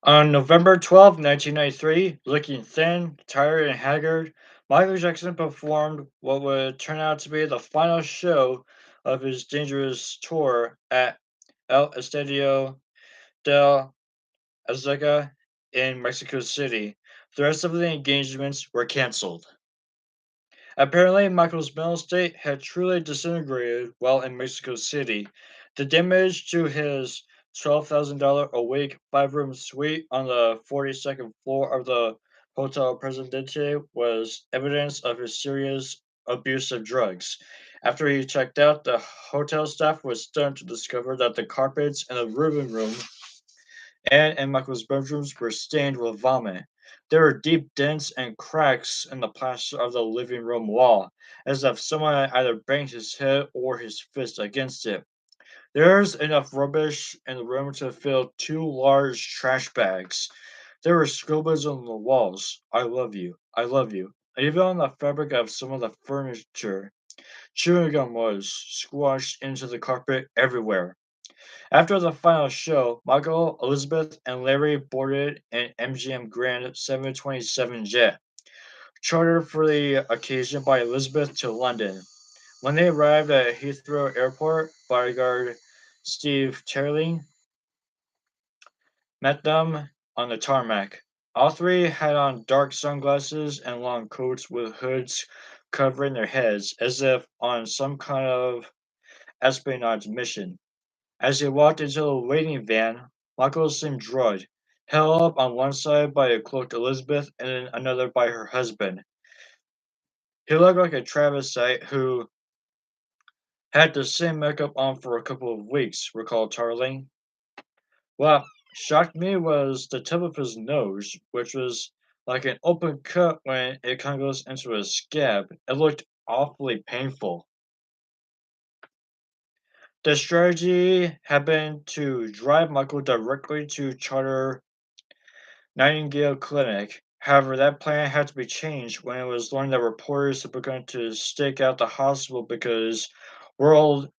On November 12, 1993, looking thin, tired, and haggard, Michael Jackson performed what would turn out to be the final show of his dangerous tour at El Estadio del Azteca in Mexico City. The rest of the engagements were canceled. Apparently, Michael's mental state had truly disintegrated while in Mexico City. The damage to his $12,000 a week five-room suite on the 42nd floor of the Hotel Presidente was evidence of his serious abuse of drugs. After he checked out, the hotel staff was stunned to discover that the carpets in the living room and Michael's bedrooms were stained with vomit. There were deep dents and cracks in the plaster of the living room wall, as if someone had either banged his head or his fist against it. There's enough rubbish in the room to fill two large trash bags. There were scribbles on the walls. I love you. I love you. And even on the fabric of some of the furniture. Chewing gum was squashed into the carpet everywhere. After the final show, Michael, Elizabeth, and Larry boarded an MGM Grand 727 jet, chartered for the occasion by Elizabeth to London. When they arrived at Heathrow Airport, bodyguard Steve Terling met them on the tarmac. All three had on dark sunglasses and long coats with hoods covering their heads, as if on some kind of espionage mission. As he walked into the waiting van, Michael seemed drugged, held up on one side by a cloaked Elizabeth and then another by her husband. He looked like a travestite who had the same makeup on for a couple of weeks, recalled Tarling. What shocked me was the tip of his nose, which was like an open cut when it kind of goes into a scab. It looked awfully painful. The strategy had been to drive Michael directly to Charter Nightingale Clinic. However, that plan had to be changed when it was learned that reporters had begun to stake out the hospital because word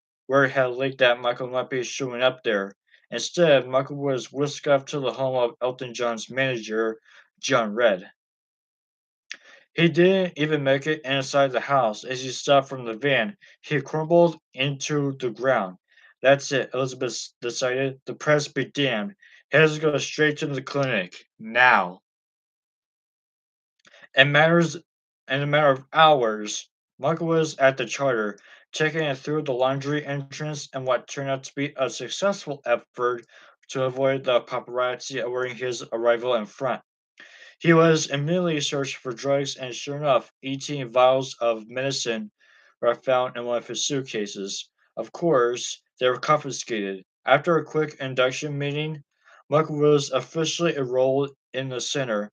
had leaked that Michael might be showing up there. Instead, Michael was whisked off to the home of Elton John's manager, John Red. He didn't even make it inside the house. As he stopped from the van, he crumbled into the ground. That's it, Elizabeth decided. The press be damned. He has to go straight to the clinic. Now. In matters in a matter of hours, Michael was at the charter, checking it through the laundry entrance in what turned out to be a successful effort to avoid the paparazzi awaiting his arrival in front. He was immediately searched for drugs, and sure enough, 18 vials of medicine were found in one of his suitcases. Of course, they were confiscated. After a quick induction meeting, Michael was officially enrolled in the center,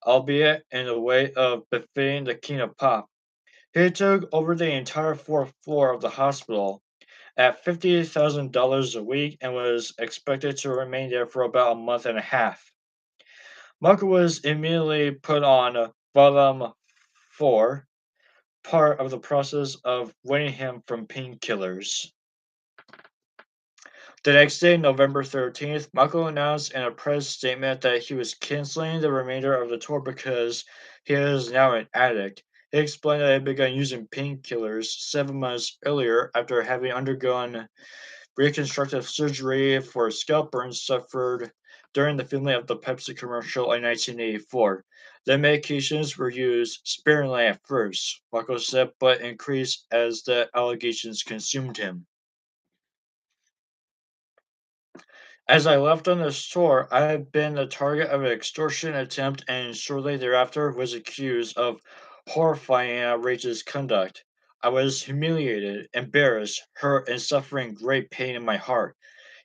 albeit in a way of befitting the king of pop. He took over the entire fourth floor of the hospital at $50,000 a week and was expected to remain there for about a month and a half. Michael was immediately put on bottom four, part of the process of weaning him from painkillers. The next day, November 13th, Michael announced in a press statement that he was canceling the remainder of the tour because he is now an addict. He explained that he had begun using painkillers 7 months earlier after having undergone reconstructive surgery for scalp burns suffered during the filming of the Pepsi commercial in 1984. The medications were used sparingly at first, Michael said, but increased as the allegations consumed him. As I left on the store, I had been the target of an extortion attempt and shortly thereafter was accused of horrifying and outrageous conduct. I was humiliated, embarrassed, hurt, and suffering great pain in my heart,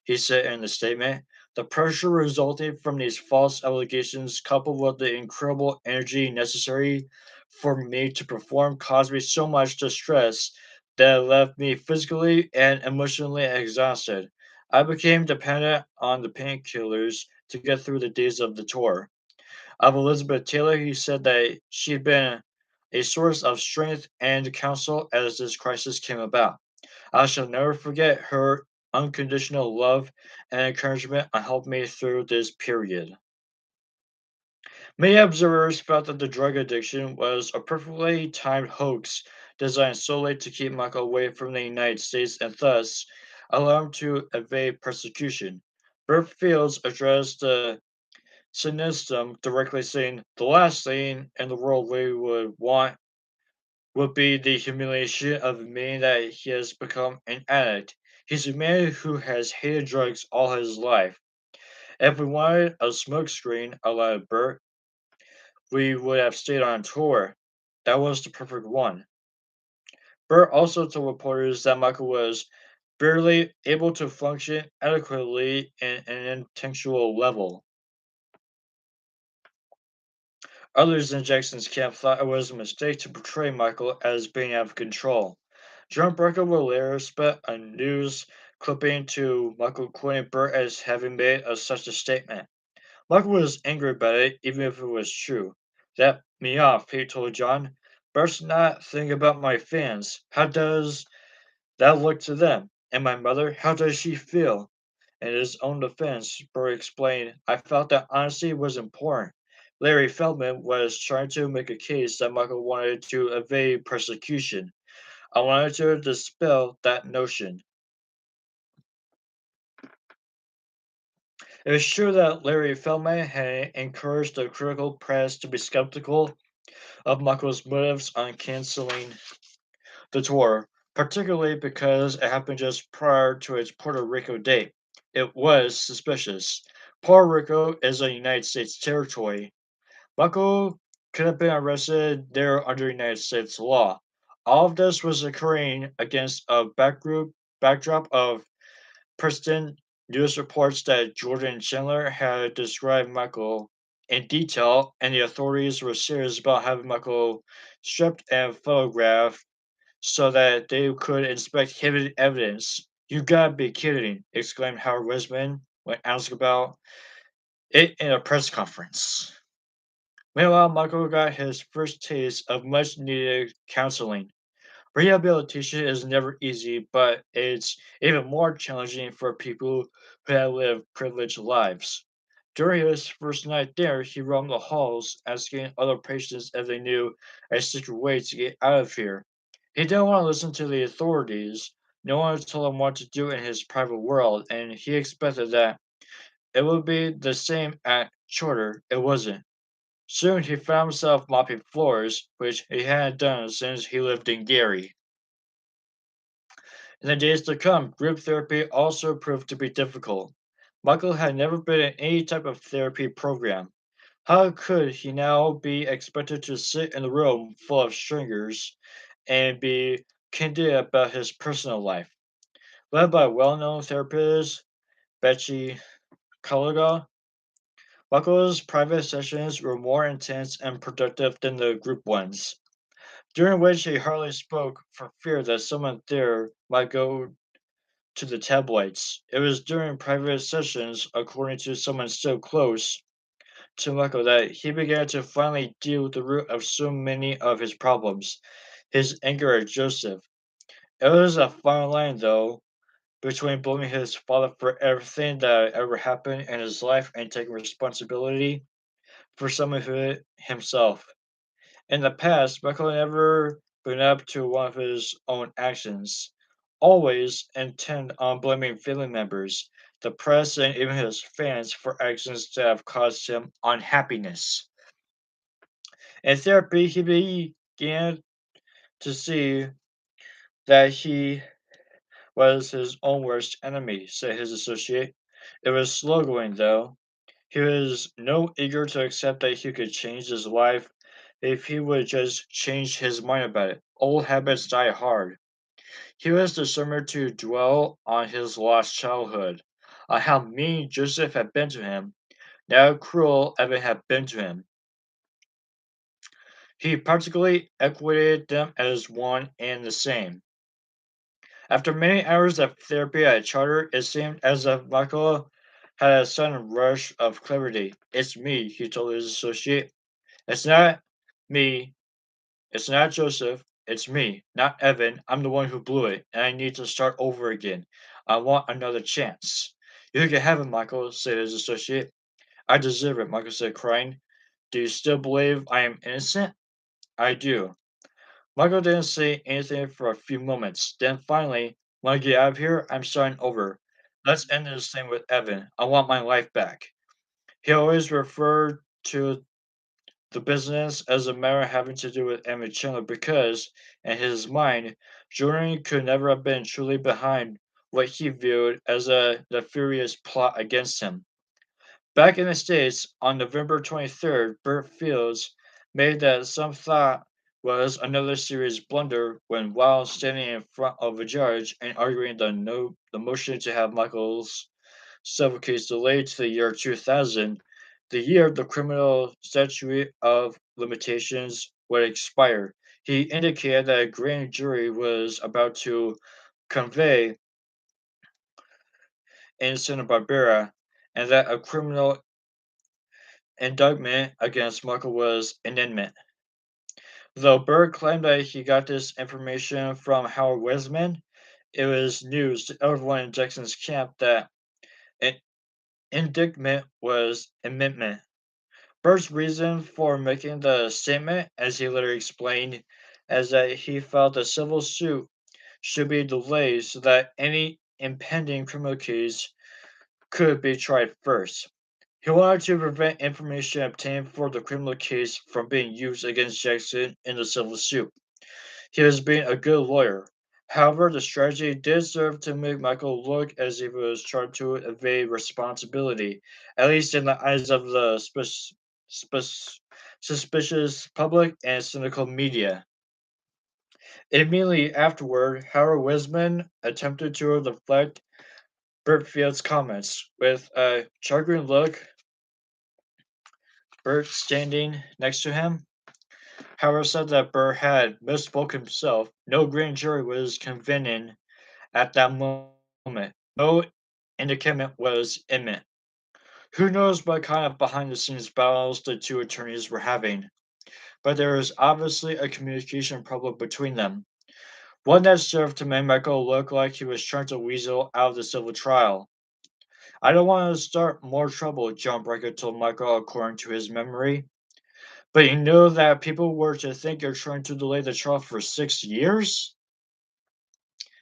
he said in the statement. The pressure resulting from these false allegations, coupled with the incredible energy necessary for me to perform, caused me so much distress that it left me physically and emotionally exhausted. I became dependent on the painkillers to get through the days of the tour. Of Elizabeth Taylor, he said that she'd been a source of strength and counsel as this crisis came about. I shall never forget her unconditional love and encouragement that helped me through this period. Many observers felt that the drug addiction was a perfectly timed hoax designed solely to keep Michael away from the United States and thus allow him to evade persecution. Burt Fields addressed the cynicism directly saying, "The last thing in the world we would want would be the humiliation of admitting that he has become an addict. He's a man who has hated drugs all his life. If we wanted a smokescreen," allowed Burt, "we would have stayed on tour. That was the perfect one." Burt also told reporters that Michael was barely able to function adequately in an intellectual level. Others in Jackson's camp thought it was a mistake to portray Michael as being out of control. John Barker will later spit a news clipping to Michael quoting Burt as having made such a statement. Michael was angry about it, even if it was true. "That me off," he told John. "Bert's not thinking about my fans. How does that look to them? And my mother, how does she feel?" In his own defense, Burt explained, "I felt that honesty was important. Larry Feldman was trying to make a case that Michael wanted to evade persecution. I wanted to dispel that notion." It was true that Larry Feldman had encouraged the critical press to be skeptical of Michael's motives on canceling the tour, particularly because it happened just prior to its Puerto Rico date. It was suspicious. Puerto Rico is a United States territory. Michael could have been arrested there under United States law. All of this was occurring against a backdrop of persistent news reports that Jordan Chandler had described Michael in detail, and the authorities were serious about having Michael stripped and photographed so that they could inspect hidden evidence. "You gotta be kidding!" exclaimed Howard Wisman when asked about it in a press conference. Meanwhile, Michael got his first taste of much needed counseling. Rehabilitation is never easy, but it's even more challenging for people who have lived privileged lives. During his first night there, he roamed the halls, asking other patients if they knew a secret way to get out of here. He didn't want to listen to the authorities. No one told him what to do in his private world, and he expected that it would be the same at Shorter. It wasn't. Soon he found himself mopping floors, which he hadn't done since he lived in Gary. In the days to come, group therapy also proved to be difficult. Michael had never been in any type of therapy program. How could he now be expected to sit in a room full of strangers and be candid about his personal life? Led by well known therapist Betsy Kalaga, Michael's private sessions were more intense and productive than the group ones, during which he hardly spoke for fear that someone there might go to the tabloids. It was during private sessions, according to someone so close to Michael, that he began to finally deal with the root of so many of his problems, his anger at Joseph. It was a fine line, though, between blaming his father for everything that ever happened in his life and taking responsibility for some of it himself. In the past, Michael had never been up to one of his own actions, always intent on blaming family members, the press, and even his fans for actions that have caused him unhappiness. In therapy, he began to see that he was his own worst enemy, said his associate. It was slow going, though. He was no eager to accept that he could change his life if he would just change his mind about it. Old habits die hard. He was determined to dwell on his lost childhood, on how mean Joseph had been to him, how cruel Evan had been to him. He practically equated them as one and the same. After many hours of therapy at Charter, it seemed as if Michael had a sudden rush of clarity. "It's me," he told his associate. "It's not me. It's not Joseph. It's me, not Evan. I'm the one who blew it, and I need to start over again. I want another chance." "You can have it, Michael," said his associate. "I deserve it," Michael said, crying. Do you still believe I am innocent? I do. Michael didn't say anything for a few moments. Then finally, "Want to get out of here? I'm starting over. Let's end this thing with Evan. I want my life back." He always referred to the business as a matter having to do with Emmett Chandler because, in his mind, Jordan could never have been truly behind what he viewed as a nefarious plot against him. Back in the States, on November 23rd, Burt Fields made that some thought was another serious blunder when, while standing in front of a judge and arguing the motion to have Michael's civil case delayed to the year 2000, the year the criminal statute of limitations would expire. He indicated that a grand jury was about to convey in Santa Barbara and that a criminal indictment against Michael was imminent. Though Berg claimed that he got this information from Howard Wesman, it was news to everyone in Jackson's camp that an indictment was imminent. Berg's reason for making the statement, as he later explained, is that he felt the civil suit should be delayed so that any impending criminal case could be tried first. He wanted to prevent information obtained for the criminal case from being used against Jackson in the civil suit. He was being a good lawyer. However, the strategy did serve to make Michael look as if he was trying to evade responsibility, at least in the eyes of the spe- suspicious public and cynical media. Immediately afterward, Howard Wisman attempted to deflect Burtfield's comments. With a chagrined look, Burt standing next to him, Howard said that Burr had misspoke himself. No grand jury was convening at that moment. No indictment was imminent. Who knows what kind of behind the scenes battles the two attorneys were having, but there was obviously a communication problem between them. One that served to make Michael look like he was trying to weasel out of the civil trial. "I don't want to start more trouble," John Brecker told Michael according to his memory. "But you know that people were to think you're trying to delay the trial for 6 years?"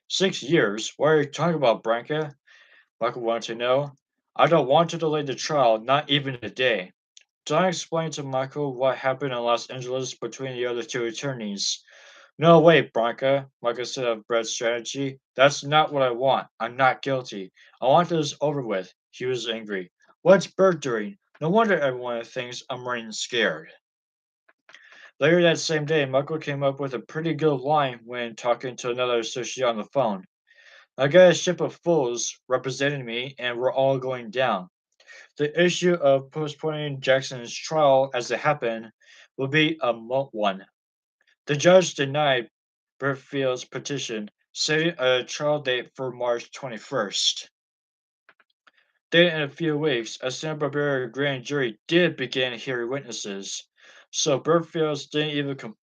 6 years? What are you talking about, Branca? Michael wanted to know. "I don't want to delay the trial, not even a day." John explained to Michael what happened in Los Angeles between the other two attorneys. "No way, Branca," Michael said of Brett's strategy. "That's not what I want. I'm not guilty. I want this over with." He was angry. "What's Bert doing? No wonder everyone thinks I'm running scared." Later that same day, Michael came up with a pretty good line when talking to another associate on the phone. "I got a ship of fools representing me, and we're all going down. The issue of postponing Jackson's trial as it happened will be a moot one." The judge denied Burfield's petition, setting a trial date for March 21st. Then, in a few weeks, a Santa Barbara grand jury did begin hearing witnesses, so Burfield's didn't even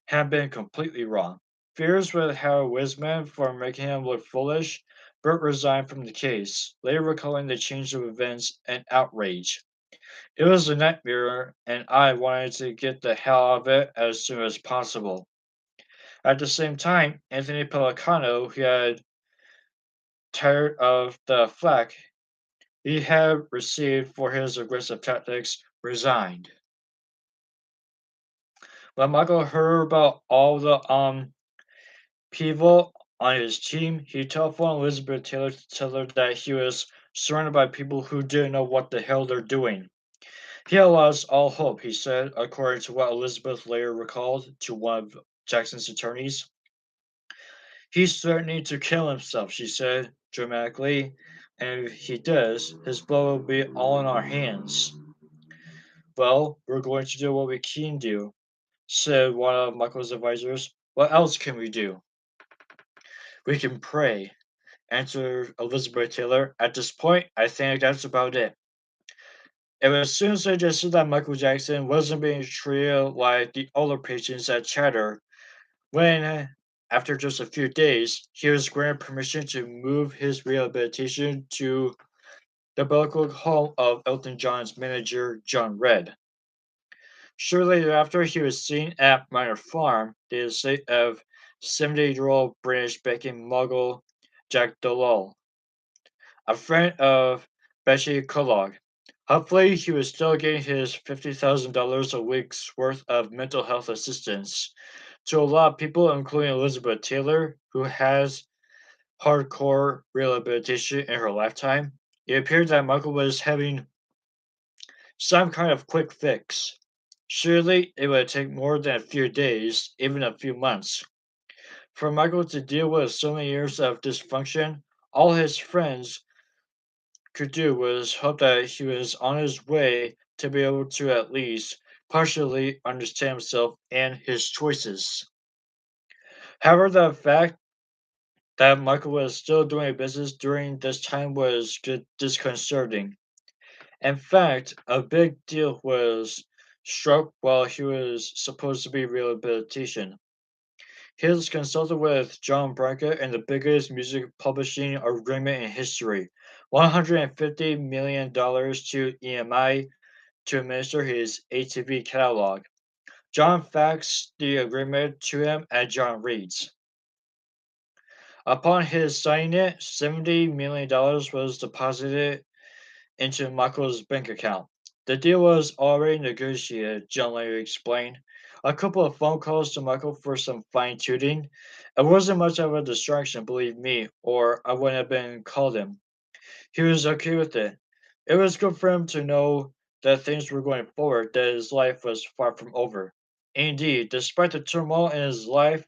have been completely wrong. Fears with Howard Wisman for making him look foolish, Burt resigned from the case, later recalling the change of events and outrage. "It was a nightmare, and I wanted to get the hell out of it as soon as possible." At the same time, Anthony Pellicano, who had tired of the flack he had received for his aggressive tactics, resigned. When Michael heard about all the people on his team, he telephoned Elizabeth Taylor to tell her that he was surrounded by people who didn't know what the hell they're doing. "He had lost all hope," he said, according to what Elizabeth later recalled to one of Jackson's attorneys. "He's threatening to kill himself," she said dramatically, "and if he does, his blood will be all in our hands." "Well, we're going to do what we can do," said one of Michael's advisors. "What else can we do?" "We can pray," answered Elizabeth Taylor. "At this point, I think that's about it." It was soon suggested that Michael Jackson wasn't being treated like the other patients at Chatter when, after just a few days, he was granted permission to move his rehabilitation to the biblical home of Elton John's manager, John Redd. Shortly thereafter, he was seen at Minor Farm, the estate of 70-year-old British banking mogul Jack Dolal, a friend of Betty Kellogg. Hopefully, he was still getting his $50,000 a week's worth of mental health assistance. To a lot of people, including Elizabeth Taylor, who has hardcore rehabilitation in her lifetime, it appeared that Michael was having some kind of quick fix. Surely it would take more than a few days, even a few months, for Michael to deal with so many years of dysfunction. All his friends could do was hope that he was on his way to be able to at least partially understand himself and his choices. However, the fact that Michael was still doing business during this time was disconcerting. In fact, a big deal was struck while he was supposed to be rehabilitation. He was consulted with John Branca in the biggest music publishing agreement in history, $150 million to EMI to administer his ATV catalog. John faxed the agreement to him and John reads. Upon his signing it, $70 million was deposited into Michael's bank account. The deal was already negotiated, John later explained. A couple of phone calls to Michael for some fine tuning. It wasn't much of a distraction, believe me, or I wouldn't have been called him. He was okay with it. It was good for him to know that things were going forward, that his life was far from over. Indeed, despite the turmoil in his life,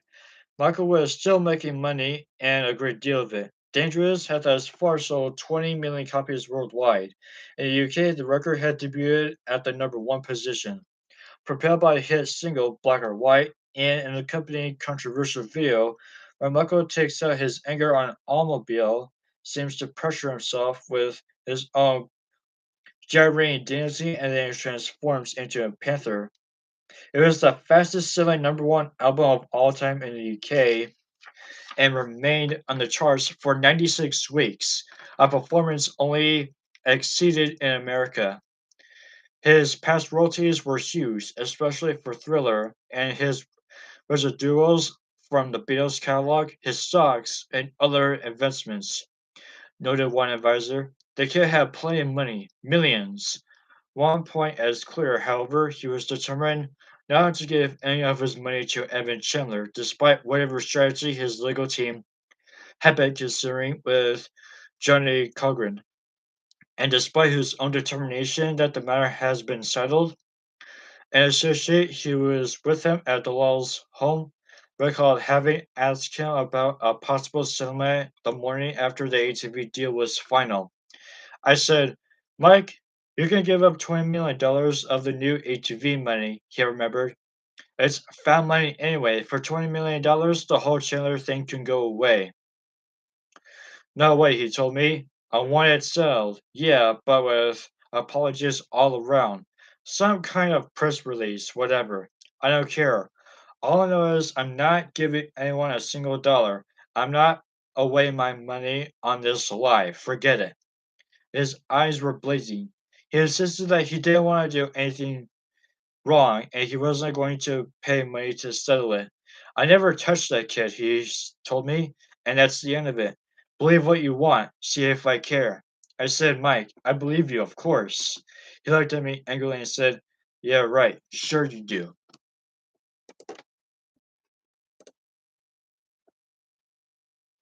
Michael was still making money and a great deal of it. Dangerous had thus far sold 20 million copies worldwide. In the UK, the record had debuted at the number one position, propelled by the hit single Black or White and an accompanying controversial video where Michael takes out his anger on an automobile, seems to pressure himself with his own gyrating dignity, and then transforms into a panther. It was the fastest selling number one album of all time in the UK and remained on the charts for 96 weeks, a performance only exceeded in America. His past royalties were huge, especially for Thriller, and his residuals from the Beatles catalog, his stocks, and other investments, noted one advisor. The kid had plenty of money, millions. One point is clear, however, he was determined not to give any of his money to Evan Chandler, despite whatever strategy his legal team had been considering with Johnny Cochran. And despite his own determination that the matter has been settled, an associate who was with him at the Law's home recalled having asked him about a possible settlement the morning after the ATV deal was final. I said, Mike, you can give up $20 million of the new ATV money, he remembered. It's found money anyway. For $20 million, the whole Chandler thing can go away. No way, he told me. I want it settled. Yeah, but with apologies all around. Some kind of press release, whatever. I don't care. All I know is I'm not giving anyone a single dollar. I'm not away my money on this lie. Forget it. His eyes were blazing. He insisted that he didn't want to do anything wrong and he wasn't going to pay money to settle it. I never touched that kid, told me, and that's the end of it. Believe what you want, see if I care. I said, Mike, I believe you, of course. He looked at me angrily and said, Yeah, right, sure you do.